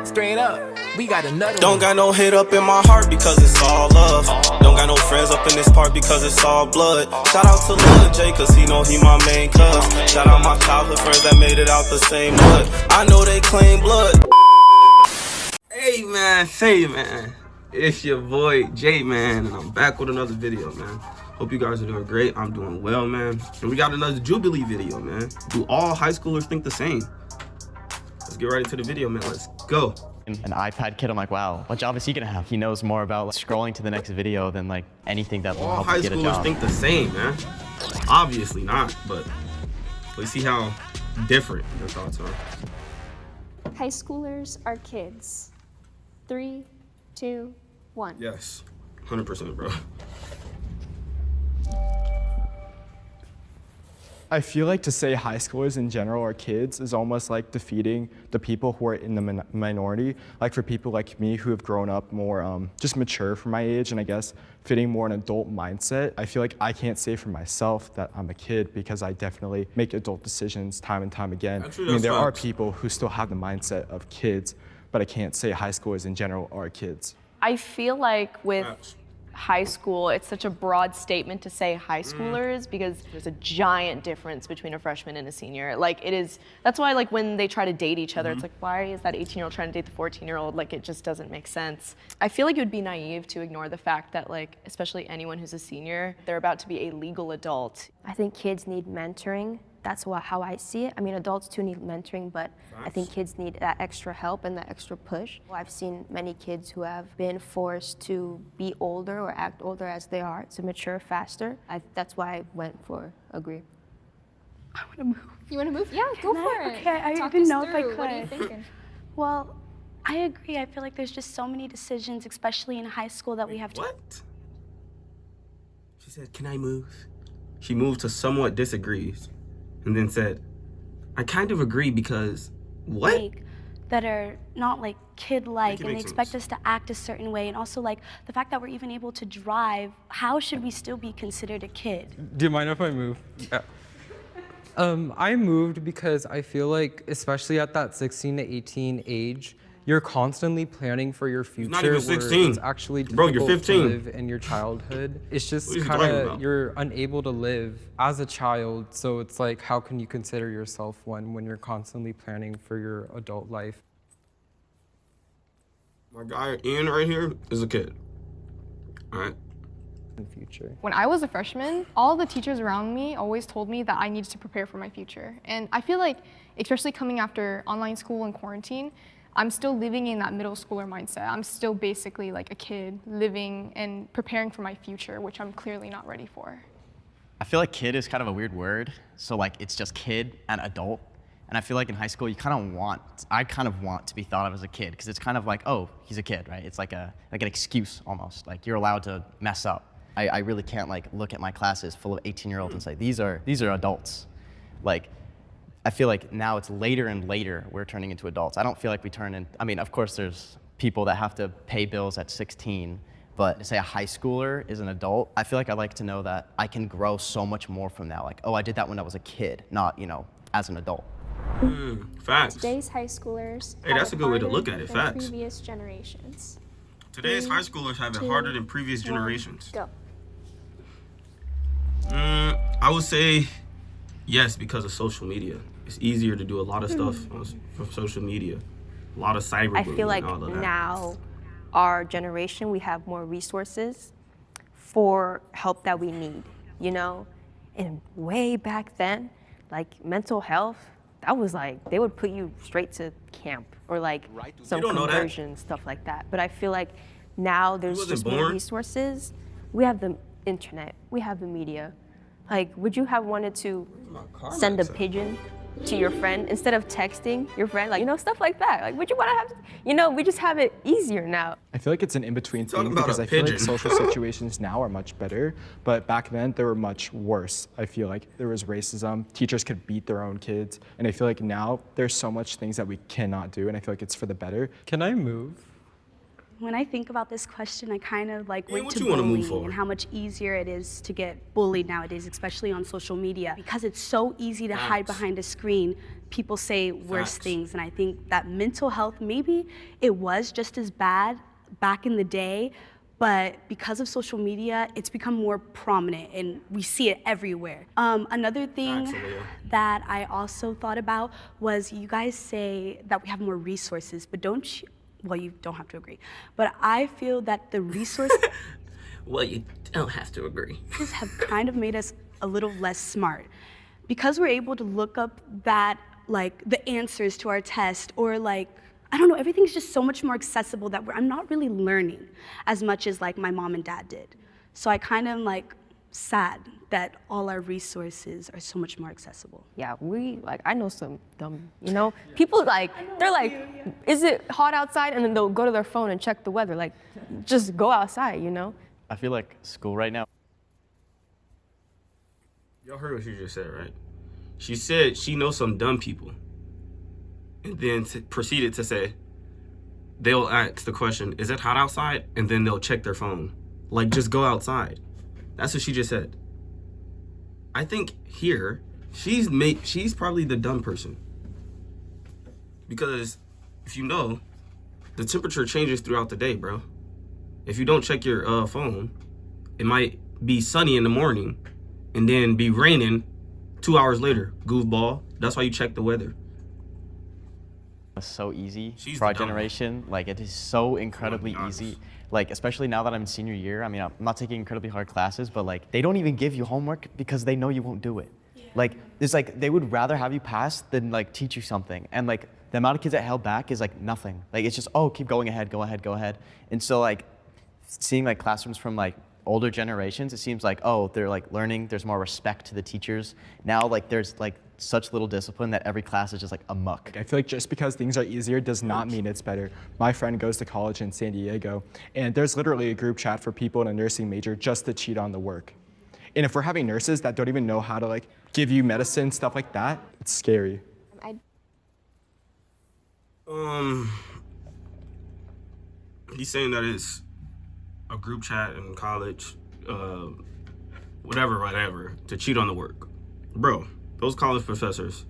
Straight up, we got another Don't got no hate up in my heart because it's all love. Don't got no friends up in this part because it's all blood. Shout out to Lil J cause he know he my main cuz. Shout out my childhood friends that made it out the same hood. I know they claim blood. Hey man, say man, it's your boy Jman and I'm back with another video, man. Hope you guys are doing great. I'm doing well, man. And we got another Jubilee video, man. Do all high schoolers think the same? Let's get right into the video, man. Let's go. An iPad kid, I'm like, wow, what job is he gonna have? He knows more about like, scrolling to the next video than like anything that will All help high you get a schoolers job. think the same, man. Obviously not, but let's see how different your thoughts are. High schoolers are kids. 3, 2, 1. Yes, 100%, bro. I feel like to say high schoolers in general are kids is almost like defeating the people who are in the minority. Like for people like me who have grown up more just mature for my age and I guess fitting more an adult mindset, I feel like I can't say for myself that I'm a kid because I definitely make adult decisions time and time again. Actually, I mean, there are facts. people who still have the mindset of kids, but I can't say high schoolers in general are kids. I feel like with Facts. high school, it's such a broad statement to say high schoolers because there's a giant difference between a freshman and a senior. Like it is, that's why like when they try to date each other, it's like, why is that 18-year-old trying to date the 14-year-old? Like it just doesn't make sense. I feel like it would be naive to ignore the fact that like, especially anyone who's a senior, they're about to be a legal adult. I think kids need mentoring. That's how I see it. I mean, adults too need mentoring, but I think kids need that extra help and that extra push. I've seen many kids who have been forced to be older or act older as they are to mature faster. That's why I went for agree. I want to move. You want to move? Yeah, go for it. Okay, I Talk didn't us know if I through. could. What are you thinking? Well, I agree. I feel like there's just so many decisions, especially in high school, that we have to. What? She said, can I move? She moved to somewhat disagrees and then said, I kind of agree because what? Like, that are not like kid-like, and they makes expect sense. us to act a certain way, and also like the fact that we're even able to drive. How should we still be considered a kid? Do you mind if I move? Yeah. I moved because I feel like, especially at that 16 to 18 age, you're constantly planning for your future. not even where 16. It's actually Bro, difficult you're 15. to live in your childhood. It's What just are you kind talking of, about? you're unable to live as a child. So it's like, how can you consider yourself one when you're constantly planning for your adult life? My guy Ian right here is a kid. All right. In the future. When I was a freshman, all the teachers around me always told me that I needed to prepare for my future. And I feel like, especially coming after online school and quarantine, I'm still living in that middle schooler mindset. I'm still basically like a kid living and preparing for my future, which I'm clearly not ready for. I feel like kid is kind of a weird word. So like it's just kid and adult. And I feel like in high school, I kind of want to be thought of as a kid because it's kind of like, oh, he's a kid, right? It's like an excuse almost. Like you're allowed to mess up. I really can't like look at my classes full of 18-year-olds and say, these are adults. Like, I feel like now it's later and later we're turning into adults. I don't feel like we turn in, I mean, of course there's people that have to pay bills at 16, but to say a high schooler is an adult, I feel like I like to know that I can grow so much more from that. Like, oh, I did that when I was a kid, not, as an adult. Facts. Today's high schoolers Hey, that's have a good way to harder look at it, than facts. previous generations. Today's 3, high schoolers have it 2, harder than previous 1, generations. Go. I would say yes, because of social media. It's easier to do a lot of stuff from social media. A lot of cyberbullying. I feel like and all of that. now, our generation, we have more resources for help that we need, And way back then, like mental health, that was like, they would put you straight to camp or like some You don't know that. conversion, stuff like that. But I feel like now there's wasn't just more born. resources. We have the internet, we have the media. Like, would you have wanted to send a pigeon to your friend instead of texting your friend? Like, stuff like that. Like, would you want to have, we just have it easier now. I feel like it's an in-between Talking thing about because a I feel like pigeon. social situations now are much better, but back then they were much worse. I feel like there was racism, teachers could beat their own kids, and I feel like now there's so much things that we cannot do, and I feel like it's for the better. Can I move? When I think about this question, I kind of like went what to you wanna move bullying forward? and how much easier it is to get bullied nowadays, especially on social media. Because it's so easy to hide Facts. behind a screen, people say worse Facts. things. And I think that mental health, maybe it was just as bad back in the day, but because of social media, it's become more prominent and we see it everywhere. Another thing Facts, Aaliyah. that I also thought about was you guys say that we have more resources, but don't you, well, you don't have to agree, but I feel that the resources Well, you don't have to agree. have kind of made us a little less smart. Because we're able to look up that, like, the answers to our test, or like, I don't know, everything's just so much more accessible that I'm not really learning as much as like my mom and dad did. So I kind of am like sad that all our resources are so much more accessible. Yeah, I know some dumb, people they're like, is it hot outside? And then they'll go to their phone and check the weather. Like, just go outside, I feel like school right now. Y'all heard what she just said, right? She said she knows some dumb people. And then proceeded to say, they'll ask the question, is it hot outside? And then they'll check their phone. Like, just go outside. That's what she just said. I think here, she's probably the dumb person. Because if you know, the temperature changes throughout the day, bro. If you don't check your phone, it might be sunny in the morning and then be raining 2 hours later. Goofball. That's why you check the weather. It's so easy She's for our the dumb one. generation. Like, it is so incredibly To be honest. easy. Like, especially now that I'm in senior year. I mean, I'm not taking incredibly hard classes, but like, they don't even give you homework because they know you won't do it. Like, it's like they would rather have you pass than like teach you something. And like, the amount of kids that held back is like nothing. Like, it's just, oh, keep going ahead, go ahead, go ahead. And so like, seeing like classrooms from like older generations, it seems like, oh, they're like learning, there's more respect to the teachers. Now like, there's like such little discipline that every class is just like a muck. I feel like just because things are easier does not mean it's better. My friend goes to college in San Diego, and there's literally a group chat for people in a nursing major just to cheat on the work. And if we're having nurses that don't even know how to like give you medicine, stuff like that, it's scary. He's saying that it's a group chat in college, whatever, to cheat on the work. Bro, those college professors,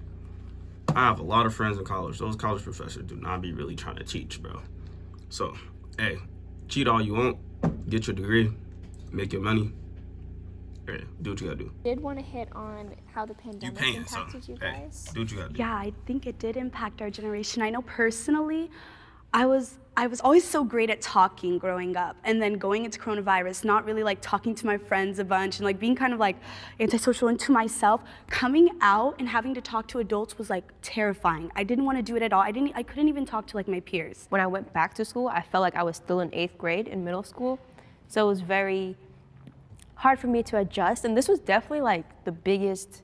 I have a lot of friends in college. Those college professors do not be really trying to teach, bro. So, hey, cheat all you want, get your degree, make your money. Hey, do what you gotta do. Did want to hit on how the pandemic paying, so, impacted you hey, guys. do what you gotta do. Yeah, I think it did impact our generation. I know personally, I was always so great at talking growing up, and then going into coronavirus, not really like talking to my friends a bunch and like being kind of like antisocial, and to myself, coming out and having to talk to adults was like terrifying. I didn't want to do it at all. I couldn't even talk to like my peers. When I went back to school, I felt like I was still in 8th grade in middle school. So it was very hard for me to adjust. And this was definitely like the biggest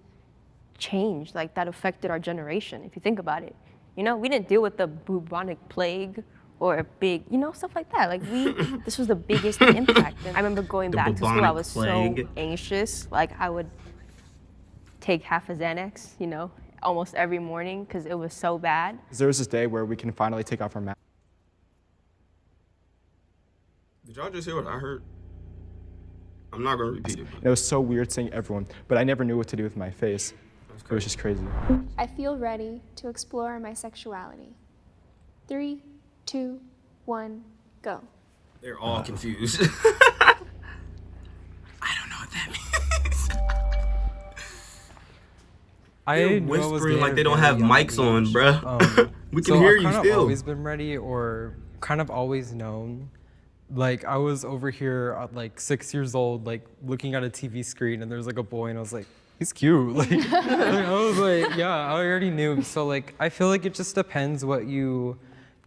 change like that affected our generation, if you think about it. We didn't deal with the bubonic plague or a big, stuff like that. Like this was the biggest impact. And I remember going back to school, I was so anxious. Like I would take half a Xanax, almost every morning because it was so bad. There was this day where we can finally take off our masks. Did y'all just hear what I heard? I'm not gonna repeat it. It was so weird seeing everyone, but I never knew what to do with my face. It was just crazy. I feel ready to explore my sexuality. 3, 2, 1, go. They're all confused. I don't know what that means. They're whispering like they don't have mics on, bruh. We can hear you I've kind still. of always been ready, or kind of always known. Like I was over here at like 6 years old, like looking at a TV screen, and there's like a boy, and I was like, he's cute. Like, I was like, yeah, I already knew. So like, I feel like it just depends what you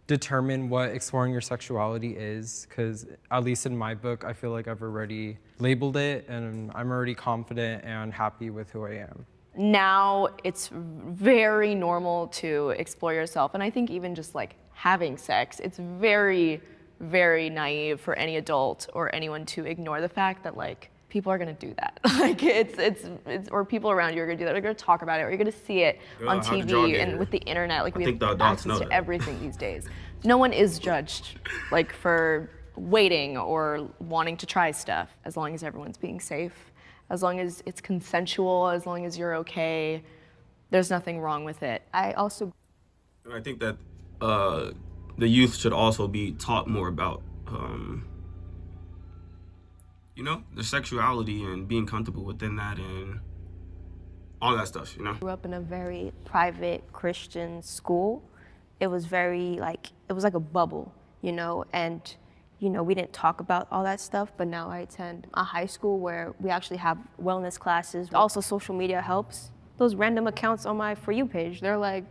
determine what exploring your sexuality is, because at least in my book, I feel like I've already labeled it, and I'm already confident and happy with who I am. Now it's very normal to explore yourself, and I think even just like having sex, it's very, very naive for any adult or anyone to ignore the fact that like people are gonna do that. Like it's or people around you are gonna do that. They're gonna talk about it, or you're gonna see it on how did y'all TV get and here? with the internet. Like I we think the have adults access know to that. everything these days. No one is judged like for waiting or wanting to try stuff, as long as everyone's being safe, as long as it's consensual, as long as you're okay. There's nothing wrong with it. I also And I think that the youth should also be taught more about, you know, their sexuality and being comfortable within that and all that stuff, you know? grew up in a very private Christian school. It was very it was like a bubble, you know, and you know, we didn't talk about all that stuff, but now I attend a high school where we actually have wellness classes. Also, social media helps. Those random accounts on my For You page, they're like,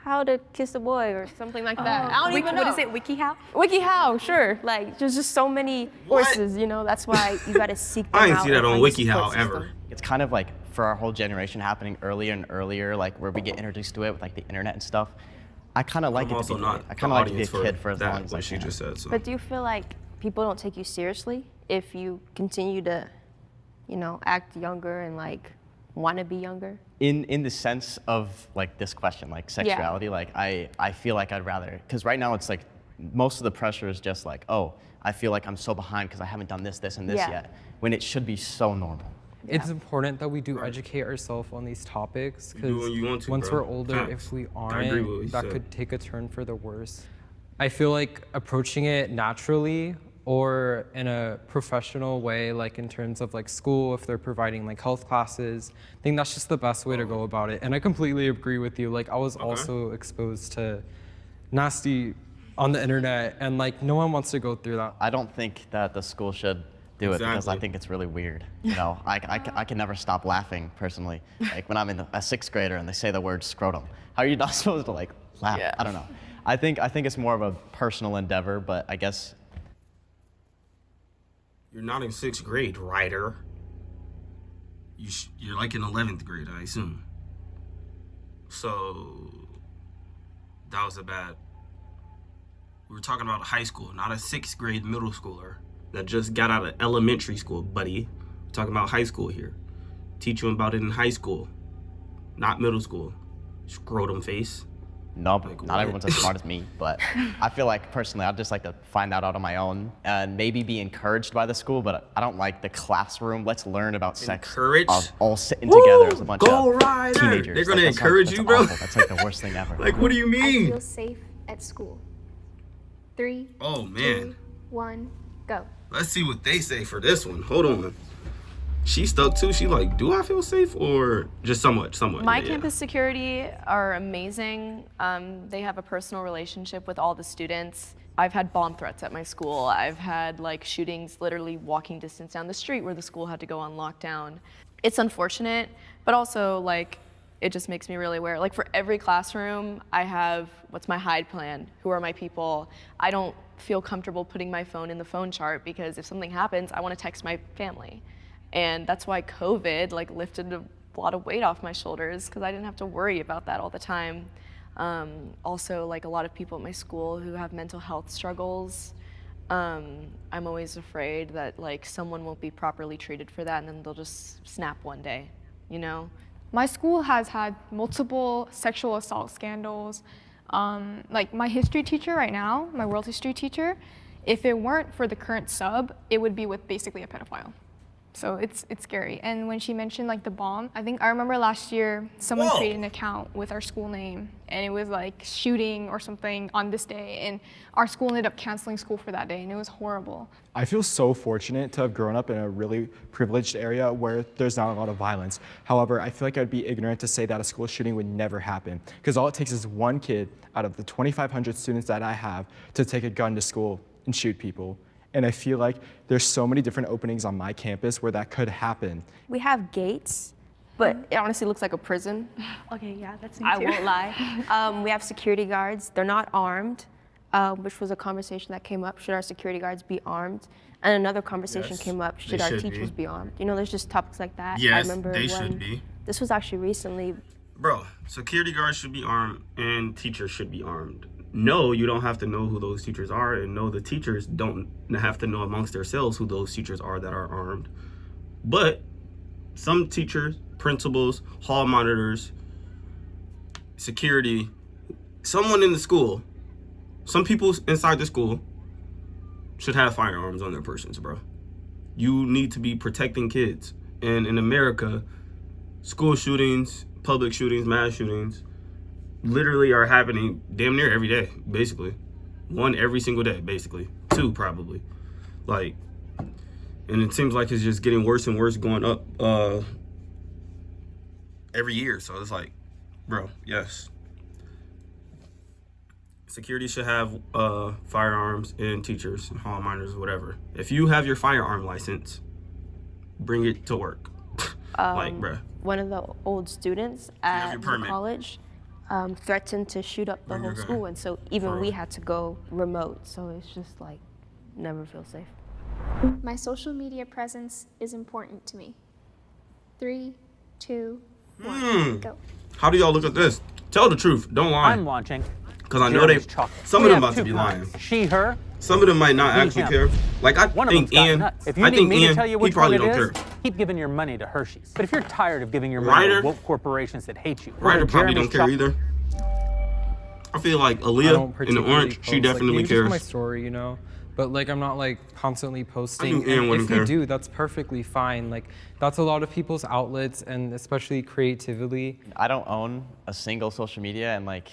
how to kiss a boy or something like that. I don't even know. What is it, WikiHow? WikiHow, sure. Like, there's just so many courses, you know, that's why you gotta seek them out. I ain't see that and on find a support WikiHow ever. system. It's kind of like for our whole generation happening earlier and earlier, like where we get introduced to it with like the internet and stuff. I kind of like I'm it to also be. not I the kind of like to be a audience kid for for as that, long as I what she can. just said, so. But do you feel like people don't take you seriously if you continue to, you know, act younger and like want to be younger? In the sense of like this question, like sexuality, like I feel like I'd rather, because right now it's like most of the pressure is just like, oh, I feel like I'm so behind because I haven't done this, this, and this Yeah. yet, when it should be so normal. It's important that we do educate ourselves on these topics, You do because when you want to, once bro. we're older, Facts. if we I agree with what you aren't, that said. could take a turn for the worse. I feel like approaching it naturally or in a professional way, like in terms of like school, if they're providing like health classes, I think that's just the best way to go about it. And I completely agree with you. Like I was also exposed to nasty on the internet, and like no one wants to go through that. I don't think that the school should do it because I Exactly. think it's really weird. You know, I can never stop laughing personally. Like when I'm in a sixth grader and they say the word scrotum, how are you not supposed to like laugh? Yeah. I don't know. I think it's more of a personal endeavor, but I guess You're not in 6th grade, Ryder. You're like in 11th grade, I assume. So that was a bad. We were talking about high school, not a 6th grade middle schooler that just got out of elementary school, buddy. We're talking about high school here. Teach you about it in high school, not middle school. Scrotum face. nope, Like not what? everyone's as smart as me, but I feel like personally I'd just like to find that out on my own and maybe be encouraged by the school, but I don't like the classroom. Let's learn about sex. Encouraged? All sitting together as a bunch Go of Ryder! teenagers. They're gonna Like, encourage that's you, bro? awful. That's like the worst thing ever. Like, what do you I mean? feel safe at school. 3, Oh, man. 2, 1, go. Let's see what they say for this one. Hold on. She stuck too. She like, do I feel safe or just somewhat? My Yeah. campus security are amazing. They have a personal relationship with all the students. I've had bomb threats at my school. I've had like shootings literally walking distance down the street where the school had to go on lockdown. It's unfortunate, but also like it just makes me really aware. Like for every classroom, I have what's my hide plan? Who are my people? I don't feel comfortable putting my phone in the phone chart because if something happens, I want to text my family. And that's why COVID like lifted a lot of weight off my shoulders because I didn't have to worry about that all the time. Also, like a lot of people at my school who have mental health struggles, I'm always afraid that like someone won't be properly treated for that and then they'll just snap one day, you know? My school has had multiple sexual assault scandals. Like my history teacher right now, my world history teacher, if it weren't for the current sub, it would be with basically a pedophile. So it's scary. And when she mentioned like the bomb, I remember last year someone created an account with our school name and it was like shooting or something on this day and our school ended up canceling school for that day and it was horrible. I feel so fortunate to have grown up in a really privileged area where there's not a lot of violence. However, I feel like I'd be ignorant to say that a school shooting would never happen because all it takes is one kid out of the 2,500 students that I have to take a gun to school and shoot people. And I feel like there's so many different openings on my campus where that could happen. We have gates, but it honestly looks like a prison. Okay, yeah, that's me I too. won't lie. We have security guards. They're not armed, which was a conversation that came up. Should our security guards be armed? And another conversation came up. Should our teachers be armed? You know, there's just topics like that. I Yes, remember they when, should be. This was actually recently. Bro, security guards should be armed and teachers should be armed. No, you don't have to know who those teachers are, and no, the teachers don't have to know amongst themselves who those teachers are that are armed. But some teachers, principals, hall monitors, security, someone in the school, some people inside the school should have firearms on their persons, bro. You need to be protecting kids. And in America, school shootings, public shootings, mass shootings, literally are happening damn near every day, basically. One every single day, basically. Two, probably. Like, and it seems like it's just getting worse and worse, going up every year. So it's like, bro, yes. Security should have firearms, and teachers, and hall monitors, whatever. If you have your firearm license, bring it to work. Like, bruh. One of the old students at the college threatened to shoot up the whole school, and so even we had to go remote. So it's just like, never feel safe. My social media presence is important to me. 3, 2, 1, go. How do y'all look at this? Tell the truth. Don't lie. I'm launching. Because I know some of them about to be lying. She, her. Some of them might not actually care. Like, I think Ian, if you need me to tell you which one it is, keep giving your money to Hershey's. But if you're tired of giving your money to woke corporations that hate you, Ryder probably don't care either. I feel like Aaliyah in the orange, she definitely cares. My story, you know, but like I'm not like constantly posting. And if you do, that's perfectly fine. Like that's a lot of people's outlets, and especially creatively. I don't own a single social media, and like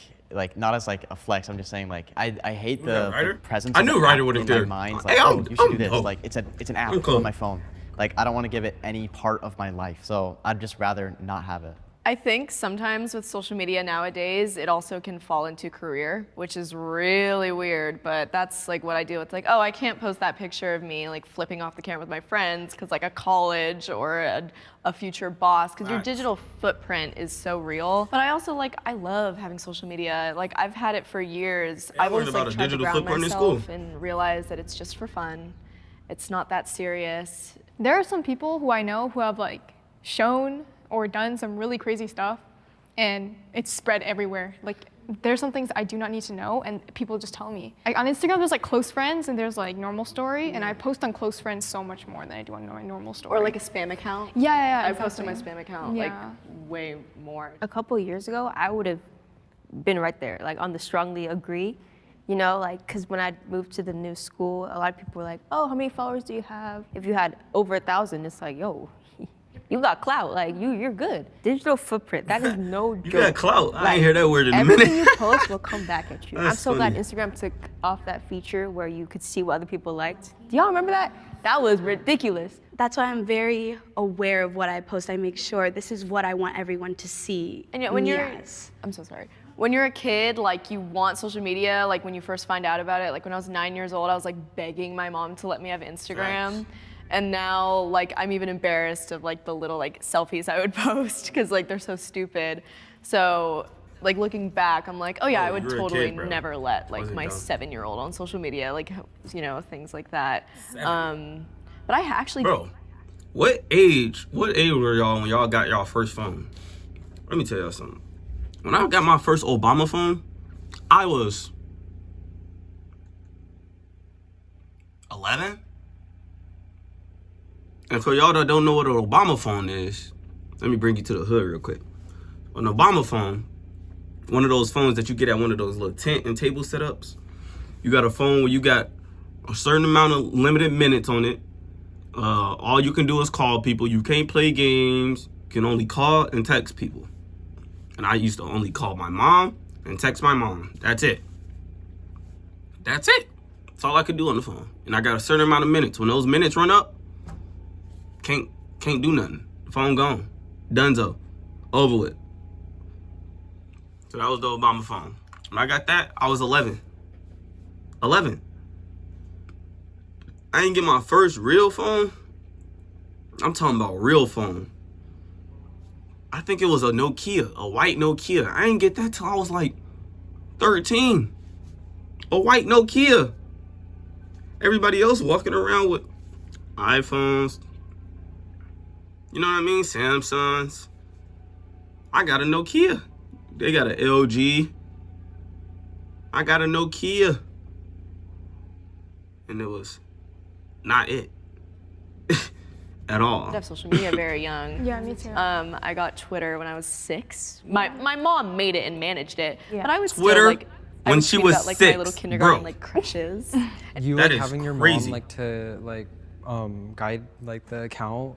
not as like a flex. I'm just saying like I hate the presence. I knew Ryder would have in their minds. Like, oh, you should do this. Like it's an app on my phone. Like I don't want to give it any part of my life, so I'd just rather not have it. I think sometimes with social media nowadays, it also can fall into career, which is really weird, but that's like what I do. It's like, oh, I can't post that picture of me like flipping off the camera with my friends because like a college or a future boss, because your digital footprint is so real. But I also I love having social media. Like I've had it for years. Yeah, I was like trying to ground myself and realize that it's just for fun. It's not that serious. There are some people who I know who have like shown or done some really crazy stuff, and it's spread everywhere. Like, there's some things I do not need to know, and people just tell me. Like, on Instagram, there's like close friends, and there's like normal story, and I post on close friends so much more than I do on my normal story. Or like a spam account. Yeah, I post on my spam account like way more. A couple years ago, I would have been right there, like on the strongly agree. You know, like, because when I moved to the new school, a lot of people were like, oh, how many followers do you have? If you had over 1,000, it's like, yo, you got clout, like you're good. Digital footprint, that is no joke. You got clout. I ain't hear that word in a minute. Everything you post will come back at you. I'm so glad Instagram took off that feature where you could see what other people liked. Do y'all remember that? That was ridiculous. That's why I'm very aware of what I post. I make sure this is what I want everyone to see. And yet when I'm so sorry. When you're a kid, like you want social media, like when you first find out about it, like when I was 9 years old, I was like begging my mom to let me have Instagram. Right. And now, like, I'm even embarrassed of like the little like selfies I would post because like they're so stupid. So, like looking back, I'm like, oh yeah, I would totally never let like my 7-year-old on social media, like you know, things like that. But I actually. Bro, what age were y'all when y'all got y'all first phone? Let me tell y'all something. When I got my first Obama phone, I was 11. And for y'all that don't know what an Obama phone is, let me bring you to the hood real quick. An Obama phone, one of those phones that you get at one of those little tent and table setups. You got a phone where you got a certain amount of limited minutes on it. All you can do is call people. You can't play games. You can only call and text people. And I used to only call my mom and text my mom. That's it. That's it. That's all I could do on the phone. And I got a certain amount of minutes. When those minutes run up, can't do nothing. The phone gone. Dunzo. Over with. So that was the Obama phone. When I got that, I was 11. 11. I didn't get my first real phone. I'm talking about real phone. I think it was a Nokia, a white Nokia. I didn't get that till I was like 13. A white Nokia. Everybody else walking around with iPhones. You know what I mean? Samsungs. I got a Nokia. They got an LG. I got a Nokia. And it was not it. At all. I have social media very young. Yeah, me too. I got Twitter when I was 6. My mom made it and managed it, but I was Twitter still like when she was about, like, 6, my little kindergarten bro. like crushes. You That like is having your crazy. mom like to like guide like the account.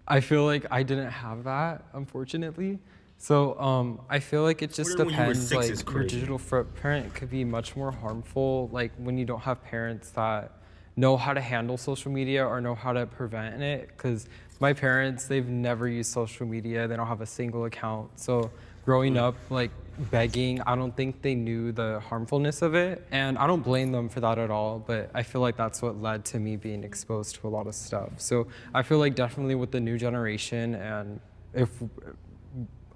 I feel like I didn't have that, unfortunately. So I feel like it just Twitter when you were depends. 6 Like is your crazy. digital footprint could be much more harmful. Like when you don't have parents that know how to handle social media or know how to prevent it. Because my parents, they've never used social media. They don't have a single account. So growing up, like begging, I don't think they knew the harmfulness of it. And I don't blame them for that at all, but I feel like that's what led to me being exposed to a lot of stuff. So I feel like definitely with the new generation, and if,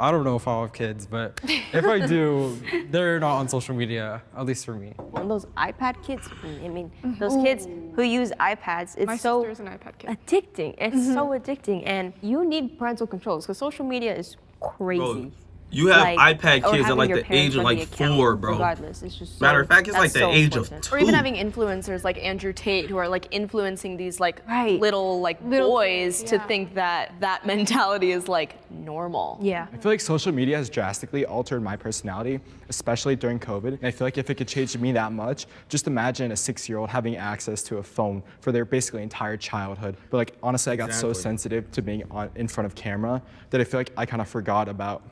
I don't know if I'll have kids, but if I do, they're not on social media, at least for me. And those iPad kids, I mean, those kids who use iPads, it's My so sister's an iPad kid. addicting. It's so addicting, and you need parental controls because social media is crazy. Bro, you have Like, iPad or kids at having like your the parents age of run like the account, 4, bro. Regardless, it's just Matter of fact, it's like that's the so age important. of 2. Or even having influencers like Andrew Tate who are like influencing these like little boys to think that that mentality is like normal. Yeah. I feel like social media has drastically altered my personality, especially during COVID. And I feel like if it could change me that much, just imagine a 6-year-old having access to a phone for their basically entire childhood. But like honestly, I got so sensitive to being in front of camera that I feel like I kind of forgot about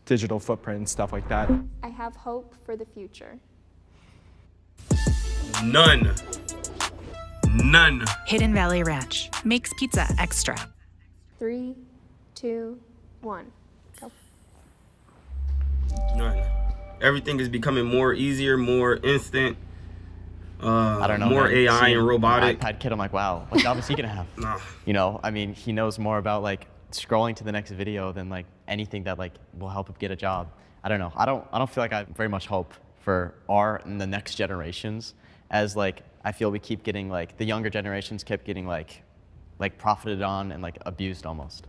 digital footprint and stuff like that. I have hope for the future. None. Hidden Valley Ranch makes pizza extra. 3, 2, 1. Go. None. Everything is becoming more easier, more instant. I don't know. More man. AI Seeing and robotic. iPad kid, I'm like, wow, what job is he gonna have? Nah. You know, I mean, he knows more about like scrolling to the next video than like anything that like will help him get a job. I don't know. I don't feel like I have very much hope for our and the next generations, as like I feel we keep getting like the younger generations kept getting like profited on and like abused almost.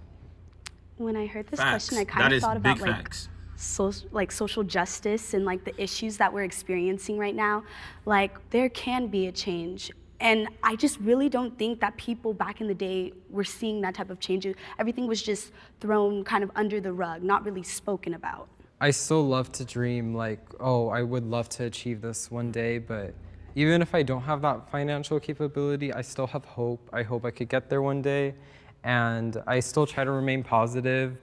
When I heard this Facts. question, I kind That of is thought about big facts. social justice and like the issues that we're experiencing right now. Like there can be a change. And I just really don't think that people back in the day were seeing that type of change. Everything was just thrown kind of under the rug, not really spoken about. I still love to dream like, oh, I would love to achieve this one day, but even if I don't have that financial capability, I still have hope. I hope I could get there one day, and I still try to remain positive.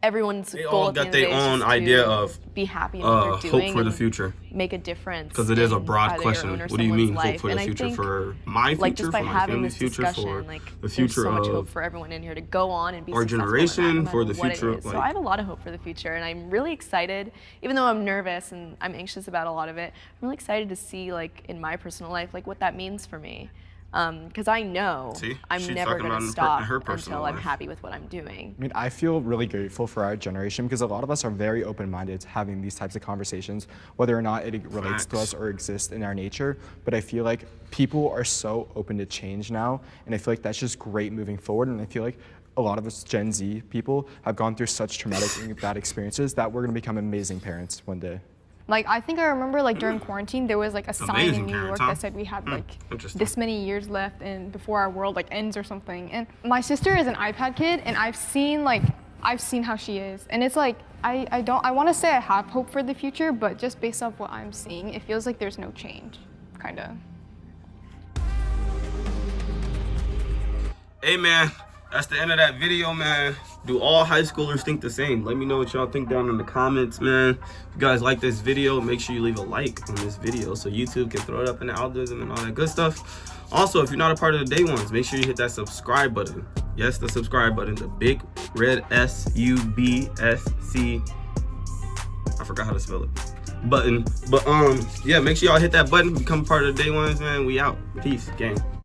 Everyone's They goal all at the got end of the their day is own just idea to of be happy in what they're hope doing for the and future. make a difference. Because it is a in broad either your question. own or What do you someone's mean hope life. for the And I future? think, For my future, like just by for my having family's this future, discussion, for like the there's future so much of hope for everyone in here to go on and be our successful in generation, that, no for the matter what it future, is. So like- I have a lot of hope for the future, and I'm really excited, even though I'm nervous and I'm anxious about a lot of it. I'm really excited to see, like in my personal life, like what that means for me. Because I know See? I'm She's never talking going about to in stop her personal until I'm life. happy with what I'm doing. I mean, I feel really grateful for our generation because a lot of us are very open-minded to having these types of conversations, whether or not it relates to us or exists in our nature. But I feel like people are so open to change now, and I feel like that's just great moving forward. And I feel like a lot of us Gen Z people have gone through such traumatic and bad experiences that we're gonna become amazing parents one day. Like, I think I remember, like, during quarantine, there was, like, a sign Amazing in New parents, York huh? that said we had, like, Interesting. this many years left and before our world, like, ends or something. And my sister is an iPad kid, and I've seen how she is. And it's like, I want to say I have hope for the future, but just based off what I'm seeing, it feels like there's no change, kind of. Hey man, that's the end of that video, man. Do all high schoolers think the same? Let me know what y'all think down in the comments, man. If you guys like this video, make sure you leave a like on this video so YouTube can throw it up in the algorithm and all that good stuff. Also, if you're not a part of the Day Ones, make sure you hit that subscribe button. Yes, the subscribe button, the big red SUBSC. I forgot how to spell it. Button. But yeah, make sure y'all hit that button, become part of the Day Ones, man. We out. Peace, gang.